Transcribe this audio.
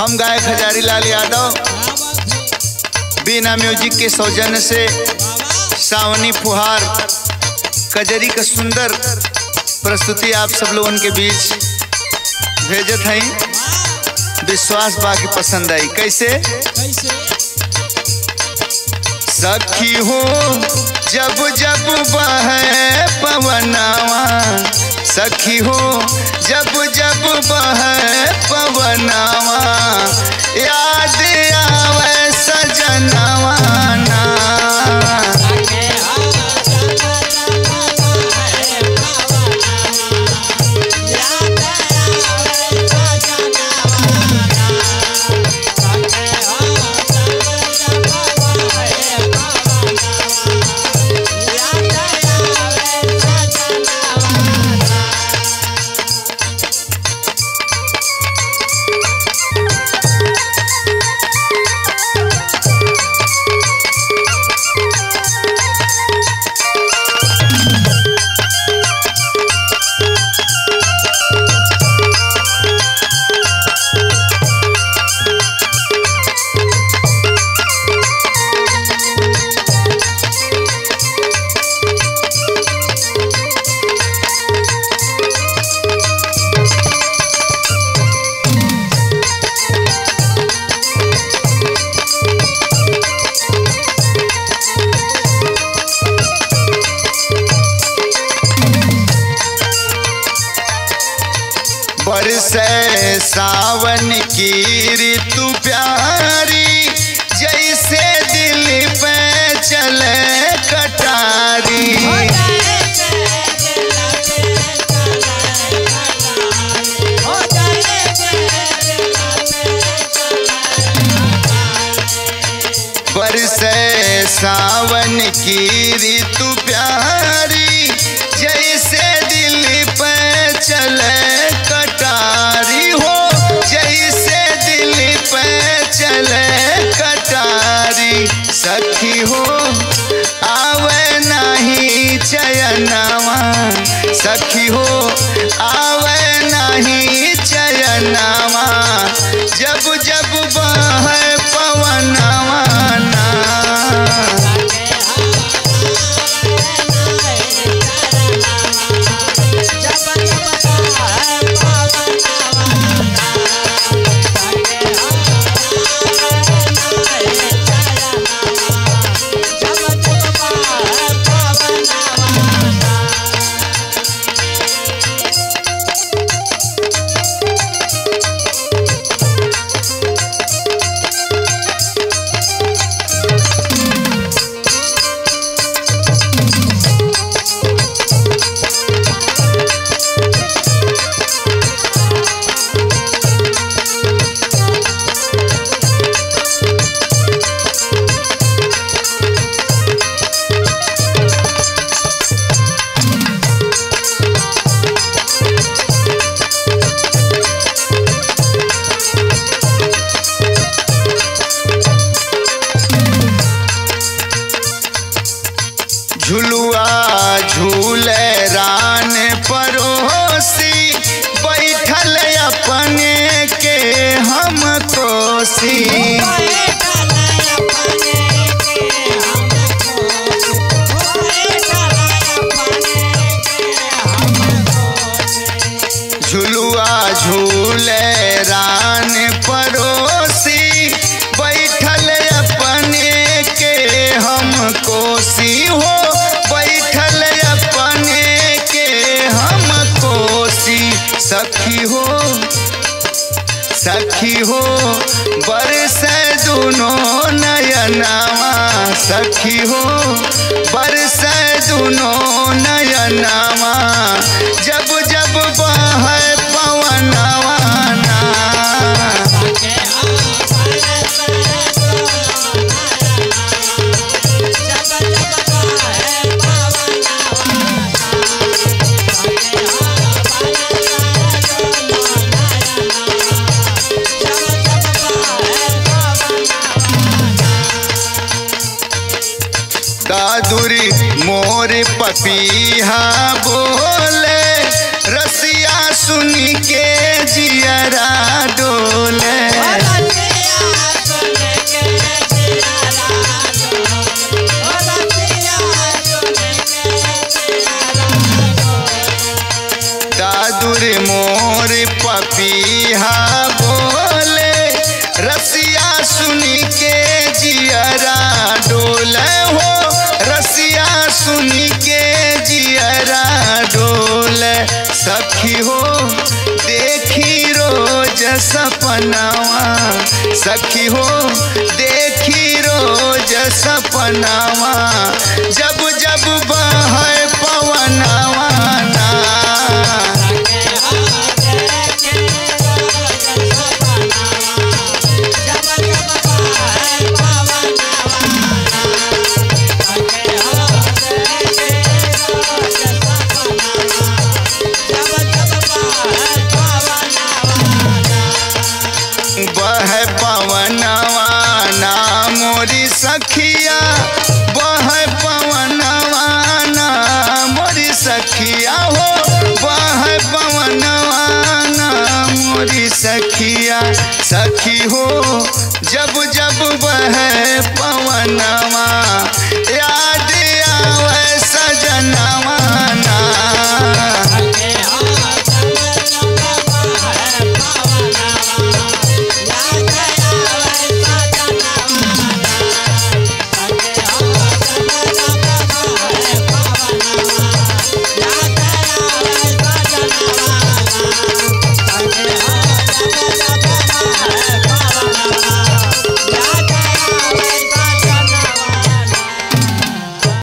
हम गायक हजारी लाल यादव बिना म्यूजिक के सौजन्य से सावनी फुहार कजरी का सुंदर प्रस्तुति आप सब लोगों के बीच भेजत हैं। विश्वास बाकी पसंद आई। कैसे सखी हो जब जब बहे पवनवा, सखी हो जब जब बहे पवनवा, याद आवे सजनवा ना। बरसे सावन की ऋतु प्यारी, जैसे दिल पे चले कटारी। बरसे सावन की ऋतु प्यारी, जैसे दिल पे चले कटारी हो, जैसे दिल पे चले कटारी। सखी हो आवे नहीं चयनवा, सखी हो आवे नहीं चयनवा, जब जब बहे पवनवा ना। झुलुआ झूले रान परोसी, बैठल अपने के हम कोसी। झुलुआ झूले रान परोसी, बैठल अपने के हम कोसी हो, बैठल अपने के हम कोसी। सखी हो सखी हो बरसे दोनों नयनवा, सखी हो बरसे दोनों नयनवा, जब जब बहे पवनवा ना। दादुरी मोर पपीहा बोले, रसिया सुन के जियरा डोले। सपनावा सखी हो देखी रोज सपनावा जब जब बहे पवनवा ना बहे पवनवा ना मोरी सखिया बहे पवनवा ना मोरी सखिया हो बहे पवनवा ना मोरी सखिया सखी हो जब जब बहे पवनवा याद आवे सजना